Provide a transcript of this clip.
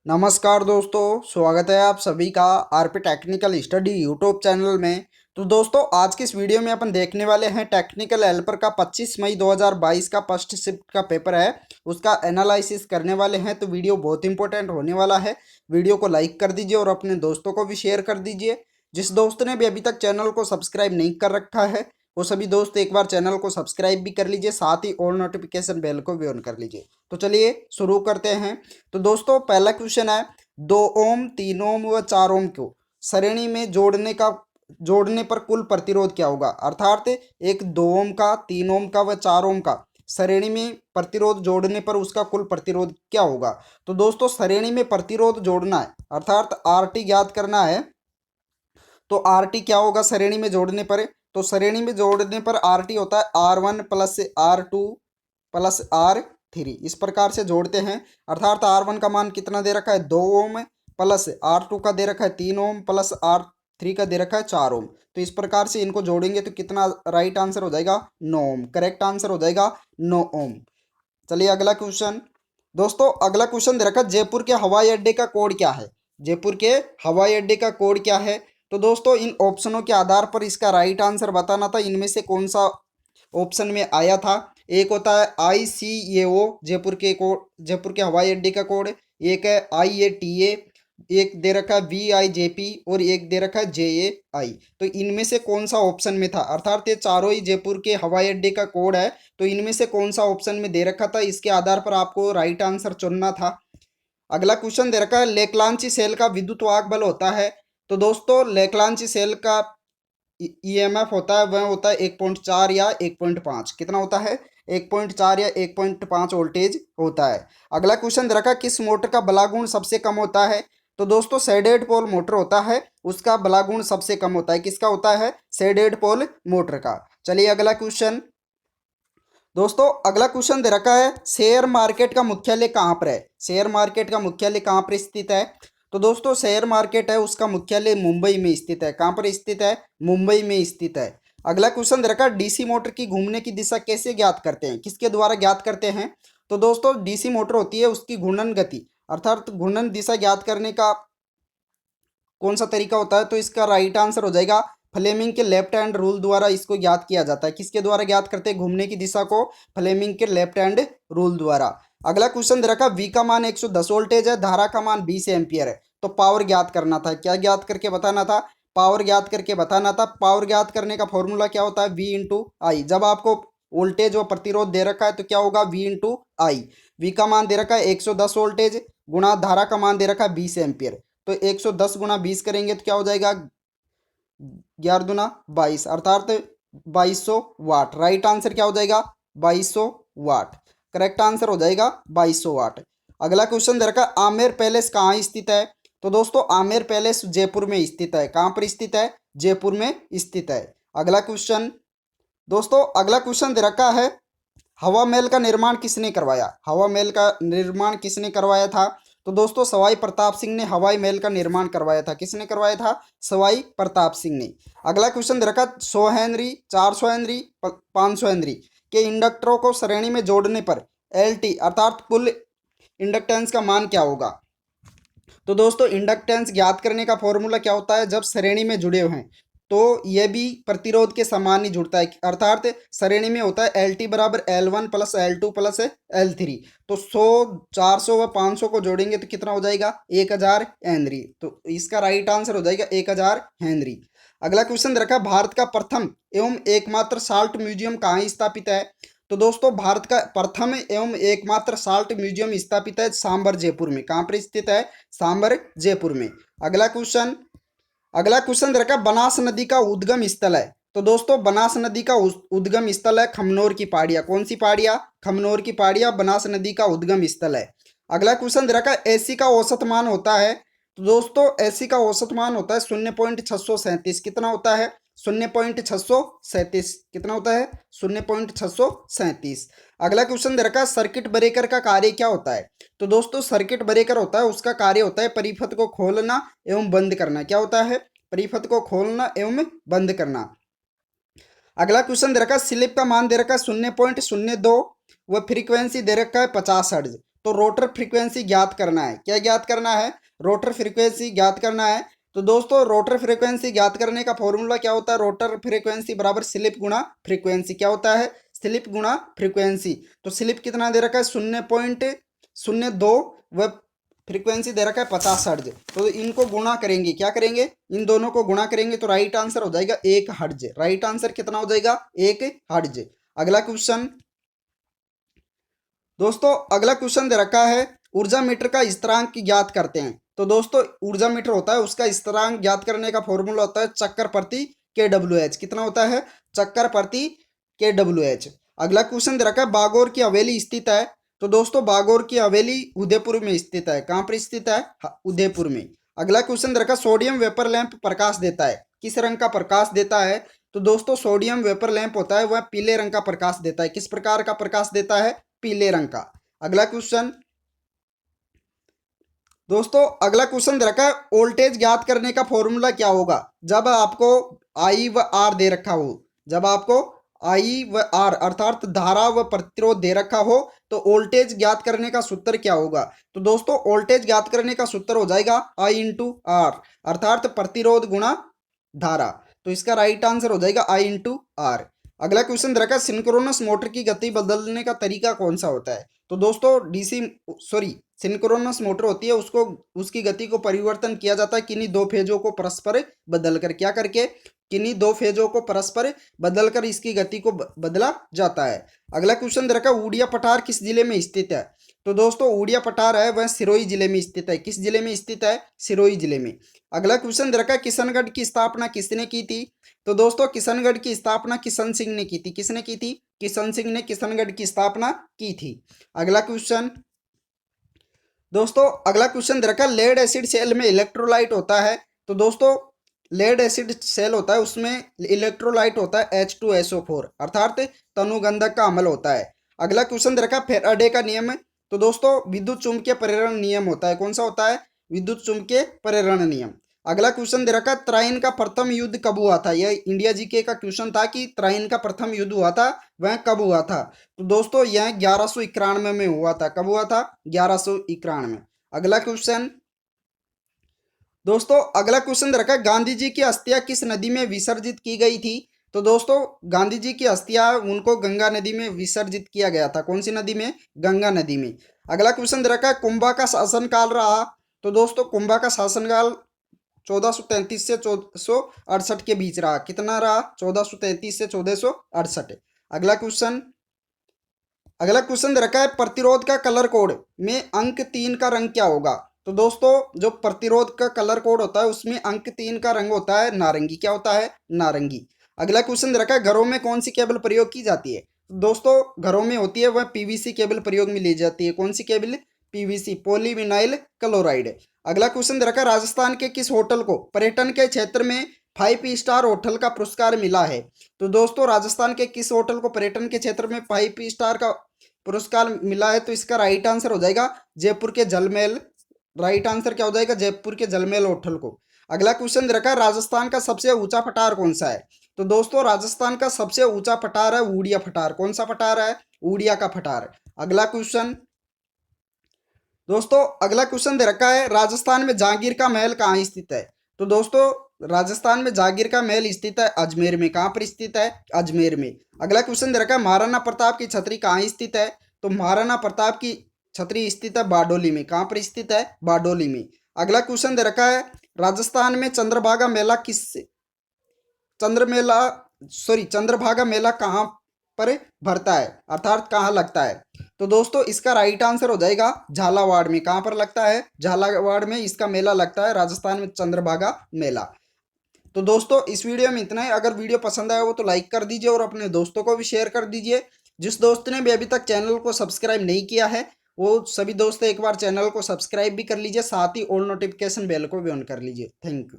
नमस्कार दोस्तों, स्वागत है आप सभी का RP technical study YouTube channel में। तो दोस्तों, आज की इस वीडियो में अपन देखने वाले हैं टेक्निकल हेल्पर का 25 मई 2022 का फर्स्ट शिफ्ट का पेपर है, उसका एनालिसिस करने वाले हैं। तो वीडियो बहुत इंपॉर्टेंट होने वाला है। वीडियो को लाइक कर दीजिए और अपने दोस्तों को भी शेयर कर दीजिए। जिस दोस्त ने भी अभी तक चैनल को सब्सक्राइब नहीं कर रखा है, वो सभी दोस्त एक बार चैनल को सब्सक्राइब भी कर लीजिए, साथ ही ऑल नोटिफिकेशन बेल को भी ऑन कर लीजिए। तो चलिए शुरू करते हैं। तो दोस्तों, पहला क्वेश्चन है, 2 ओम 3 ओम व 4 ओम को श्रेणी में जोड़ने पर कुल प्रतिरोध क्या होगा। अर्थात एक 2 ओम का, 3 ओम का व 4 ओम का श्रेणी में प्रतिरोध जोड़ने पर उसका कुल प्रतिरोध क्या होगा। तो दोस्तों, श्रेणी में प्रतिरोध जोड़ना है अर्थात आरटी ज्ञात करना है। तो आरटी क्या होगा श्रेणी में जोड़ने पर। तो श्रेणी में जोड़ने पर आरटी होता है R1 plus R2 plus R3। इस प्रकार से जोड़ते हैं। अर्थात R1 का मान कितना दे रखा है, 2 ओम प्लस R2 का दे रखा है 3 ओम प्लस R3 का दे रखा है 4 ओम। तो इस प्रकार से इनको जोड़ेंगे तो कितना राइट आंसर हो जाएगा, 9 ओम। करेक्ट आंसर हो जाएगा 9 ओम। चलिए अगला क्वेश्चन। दोस्तों, अगला क्वेश्चन दे रखा है, जयपुर के हवाई अड्डे का कोड क्या है। जयपुर के हवाई अड्डे का कोड क्या है। तो दोस्तों, इन ऑप्शनों के आधार पर इसका राइट आंसर बताना था। इनमें से कौन सा ऑप्शन में आया था। एक होता है ICAO, जयपुर के हवाई अड्डे का कोड। एक है IATA, एक दे रखा है VIJP और एक दे रखा है JAI। तो इनमें से कौन सा ऑप्शन में था। अर्थात ये चारों ही जयपुर के हवाई अड्डे का कोड है। तो इनमें से कौन सा ऑप्शन में दे रखा था, इसके आधार पर आपको राइट आंसर चुनना था। अगला क्वेश्चन दे रखा है, लेक्लांची सेल का विद्युत वाहक बल होता है। तो दोस्तों, लेक्लांची सेल का EMF होता है, वह होता है 1.4 या 1.5। कितना होता है, 1.4 या 1.5 वोल्टेज होता है। अगला क्वेश्चन दे रखा है, किस मोटर का बलागुण सबसे कम होता है। तो दोस्तों, शेडेड पोल मोटर होता है, उसका बलागुण सबसे कम होता है। किसका होता है, शेडेड पोल मोटर का। चलिए अगला क्वेश्चन। दोस्तों, अगला क्वेश्चन दे रखा है, शेयर मार्केट का मुख्यालय कहाँ पर है। शेयर मार्केट का मुख्यालय कहाँ पर स्थित है। तो दोस्तों, शेयर मार्केट है उसका मुख्यालय मुंबई में स्थित है। कहाँ पर स्थित है, मुंबई में स्थित है। अगला क्वेश्चन दे रखा है, डीसी मोटर की घूमने की दिशा कैसे ज्ञात करते हैं, किसके द्वारा ज्ञात करते हैं। तो दोस्तों, डीसी मोटर होती है, उसकी घूर्णन गति अर्थात घूर्णन दिशा ज्ञात करने का कौन सा तरीका होता है। तो इसका राइट आंसर हो जाएगा फ्लेमिंग के लेफ्ट हैंड रूल द्वारा इसको ज्ञात किया जाता है। किसके द्वारा ज्ञात करते हैं घूमने की दिशा को, फ्लेमिंग के लेफ्ट हैंड रूल द्वारा। अगला क्वेश्चन दे रखा, वी का मान 110 वोल्टेज है, धारा का मान 20 एम्पियर है। तो पावर ज्ञात करना था। क्या ज्ञात करके बताना था, पावर ज्ञात करके बताना था। पावर ज्ञात करने का फॉर्मूला क्या होता है, V × I। जब आपको वोल्टेज और प्रतिरोध दे रखा है तो क्या होगा, V × I। वी का मान दे रखा है 110 वोल्टेज गुणा धारा का मान दे रखा है 20 एम्पियर। तो 110 गुणा 20 करेंगे तो क्या हो जाएगा, 11×22 अर्थात 2200 वाट। राइट आंसर क्या हो जाएगा, 2200 वाट। करेक्ट आंसर हो जाएगा 2200 वाट। अगला क्वेश्चन दे रखा, आमेर पैलेस कहाँ स्थित है। तो दोस्तों, आमेर पैलेस जयपुर में स्थित है। कहाँ पर स्थित है, जयपुर में स्थित है। अगला क्वेश्चन। दोस्तों, अगला क्वेश्चन दे रखा है, हवा महल का निर्माण किसने करवाया। हवा महल का निर्माण किसने करवाया था। तो दोस्तों, सवाई प्रताप सिंह ने हवाई महल का निर्माण करवाया था। किसने करवाया था, सवाई प्रताप सिंह ने। अगला क्वेश्चन दे रखा, 100 हेनरी, 400 हेनरी, 500 हेनरी के इंडक्टरों को श्रेणी में जोड़ने पर LT अर्थात कुल इंडक्टेंस का मान क्या होगा। तो दोस्तों, इंडक्टेंस ज्ञात करने का फॉर्मूला क्या होता है, जब श्रेणी में जुड़े हुए हैं तो यह भी प्रतिरोध के समान ही जुड़ता है। अर्थात श्रेणी में होता है LT बराबर L1 plus L2 plus L3। तो 100, 400 व 500 को जोड़ेंगे तो कितना हो जाएगा, 1000 हेनरी। तो इसका राइट आंसर हो जाएगा 1000 हेनरी। अगला क्वेश्चन रखा, भारत का प्रथम एवं एकमात्र साल्ट म्यूजियम कहाँ स्थापित है। तो दोस्तों, भारत का प्रथम एवं एकमात्र साल्ट म्यूजियम स्थापित है सांबर जयपुर में। कहाँ पर स्थित है, सांबर जयपुर में। अगला क्वेश्चन रखा, बनास नदी का उद्गम स्थल है। तो दोस्तों, बनास नदी का उद्गम स्थल है खमनोर की पहाड़ियाँ। कौन सी पहाड़ियाँ, खमनोर की पहाड़ियाँ बनास नदी का उद्गम स्थल है। अगला क्वेश्चन रखा, एसी का औसत मान होता है। तो दोस्तों, एसी का औसत मान होता है 0.637। कितना होता है, 0.637। कितना होता है, 0.637। अगला क्वेश्चन दे रखा है, सर्किट ब्रेकर का कार्य क्या होता है। तो दोस्तों, सर्किट ब्रेकर होता है, उसका कार्य होता है परिपथ को खोलना एवं बंद करना। क्या होता है, परिपथ को खोलना एवं बंद करना। अगला क्वेश्चन दे रखा है, स्लिप का मान दे रखा है 0.02 व फ्रीक्वेंसी दे रखा है 50 हर्ट्ज। तो रोटर फ्रीक्वेंसी ज्ञात करना है। क्या ज्ञात करना है? रोटर फ्रीक्वेंसी ज्ञात करना है। तो दोस्तों रोटर फ्रीक्वेंसी ज्ञात करने का फॉर्मूला क्या होता है? रोटर फ्रीक्वेंसी बराबर स्लिप गुणा फ्रीक्वेंसी। क्या होता है? स्लिप गुणा फ्रीक्वेंसी। तो स्लिप कितना दे रखा है? 0.02 व फ्रीक्वेंसी दे रखा है 50 हर्ट्ज। तो इनको गुणा करेंगे, क्या करेंगे? इन दोनों को गुणा करेंगे तो राइट आंसर हो जाएगा 1 हर्ट्ज। राइट आंसर कितना हो जाएगा? 1 हर्ट्ज। अगला क्वेश्चन दोस्तों, अगला क्वेश्चन दे रखा है ऊर्जा मीटर का स्थिरांक ज्ञात करते हैं। तो दोस्तों ऊर्जा मीटर होता है, उसका स्थिरांक ज्ञात करने का फॉर्मूला होता है चक्कर प्रति kWh। कितना होता है? चक्कर प्रति kWh। अगला क्वेश्चन दे रखा है बागोर की हवेली स्थित है। तो दोस्तों बागोर की हवेली उदयपुर में स्थित है। कहाँ पर स्थित है? उदयपुर में। अगला क्वेश्चन दे रखा है सोडियम वेपर लैंप प्रकाश देता है। किस रंग का प्रकाश देता है? तो दोस्तों सोडियम वेपर लैंप होता है वह पीले रंग का प्रकाश देता है। किस प्रकार का प्रकाश देता है? पीले रंग का। अगला क्वेश्चन दोस्तों, अगला क्वेश्चन दे रखा है वोल्टेज ज्ञात करने का फॉर्मूला क्या होगा? जब आपको आई व आर दे रखा हो, जब आपको आई व आर अर्थात धारा व प्रतिरोध दे रखा हो तो वोल्टेज ज्ञात करने का सूत्र क्या होगा? तो दोस्तों वोल्टेज ज्ञात करने का सूत्र हो जाएगा आई इंटू आर अर्थात प्रतिरोध गुणा धारा। तो इसका राइट आंसर हो जाएगा आई इंटू आर। अगला क्वेश्चन दे रखा है सिंक्रोनस मोटर की गति बदलने का तरीका कौन सा होता है? तो दोस्तों सिंक्रोनस मोटर होती है, उसको उसकी गति को परिवर्तन किया जाता है किन्हीं दो फेजों को परस्पर बदलकर। क्या करके? किन्हीं दो फेजों को परस्पर बदलकर इसकी गति को बदला जाता है। अगला क्वेश्चन दे रखा है ऊडिया पठार किस जिले में स्थित है? तो दोस्तों ऊडिया पठार है वह सिरोही जिले में स्थित है। किस जिले में स्थित है? सिरोही जिले में। अगला क्वेश्चन दे रखा है किशनगढ़ की स्थापना किसने की थी? तो दोस्तों किशनगढ़ की स्थापना किशन सिंह ने की थी। किसने की थी? किशन सिंह ने किशनगढ़ की स्थापना की थी। अगला क्वेश्चन दोस्तों, अगला क्वेश्चन दे रखा है लेड एसिड सेल में इलेक्ट्रोलाइट होता है। तो दोस्तों लेड एसिड सेल होता है उसमें इलेक्ट्रोलाइट होता है H2SO4 अर्थात तनुगंधक का अम्ल होता है। अगला क्वेश्चन दे रखा है फेराडे का नियम। तो दोस्तों विद्युत चुम्बकीय प्रेरण नियम होता है। कौन सा होता है? विद्युत चुम्बकीय प्रेरण नियम। अगला क्वेश्चन दे रखा है त्राइन का प्रथम युद्ध कब हुआ था? यह इंडिया जीके का क्वेश्चन था कि त्राइन का प्रथम युद्ध हुआ था वह कब हुआ था? तो दोस्तों यह 1191 में हुआ था। कब हुआ था? 1191। अगला क्वेश्चन दोस्तों, अगला क्वेश्चन रखा है गांधी जी की अस्थियां किस नदी में विसर्जित की गई थी? तो दोस्तों गांधी जी की अस्थियां उनको गंगा नदी में विसर्जित किया गया था। कौन सी नदी में? गंगा नदी में। अगला क्वेश्चन रखा है कुंभा का शासनकाल रहा। तो दोस्तों कुंभा का शासनकाल 1433 से 1468 के बीच रहा। कितना रहा? 1433 से 1468। अगला क्वेश्चन रखा है प्रतिरोध का कलर कोड में अंक 3 का रंग क्या होगा? तो दोस्तों जो प्रतिरोध का कलर कोड होता है उसमें अंक 3 का रंग होता है नारंगी। क्या होता है? नारंगी। अगला क्वेश्चन रखा है घरों में कौन सी केबल प्रयोग की जाती है? दोस्तों घरों में होती है वह पीवीसी केबल प्रयोग में ली जाती है। कौन सी केबल? PVC, polyvinyl chloride. अगला क्वेश्चन रखा राजस्थान के किस होटल को पर्यटन के क्षेत्र में 5 स्टार होटल का पुरस्कार मिला है? तो दोस्तों राजस्थान के किस होटल को पर्यटन के क्षेत्र में 5 स्टार का पुरस्कार मिला है? तो इसका राइट आंसर हो जाएगा जयपुर के जलमहल। राइट आंसर क्या हो जाएगा? जयपुर के जलमहल होटल को। अगला क्वेश्चन रखा है राजस्थान का सबसे ऊंचा पठार कौन सा है? तो दोस्तों राजस्थान का सबसे ऊंचा पठार है ऊडिया पठार। कौन सा पठार है? ऊडिया का पठार। अगला क्वेश्चन दोस्तों, अगला क्वेश्चन दे रखा है राजस्थान में जहांगीर का महल कहाँ स्थित है? तो दोस्तों राजस्थान में जहांगीर का महल स्थित है अजमेर में। कहाँ पर स्थित है? अजमेर में। अगला क्वेश्चन दे रखा है महाराणा प्रताप की छतरी कहाँ स्थित है? तो महाराणा प्रताप की छतरी स्थित है बारडोली में। कहाँ पर स्थित है? बारडोली में। अगला क्वेश्चन दे रखा है राजस्थान में चंद्रभागा मेला कहाँ पर भरता है अर्थात कहाँ लगता है? तो दोस्तों इसका राइट आंसर हो जाएगा झालावाड़ में। कहाँ पर लगता है? झालावाड़ में इसका मेला लगता है, राजस्थान में चंद्रभागा मेला। तो दोस्तों इस वीडियो में इतना ही। अगर वीडियो पसंद आया हो तो लाइक कर दीजिए और अपने दोस्तों को भी शेयर कर दीजिए। जिस दोस्त ने भी अभी तक चैनल को सब्सक्राइब नहीं किया है वो सभी दोस्त एक बार चैनल को सब्सक्राइब भी कर लीजिए, साथ ही ऑल नोटिफिकेशन बेल को भी ऑन कर लीजिए। Thank you.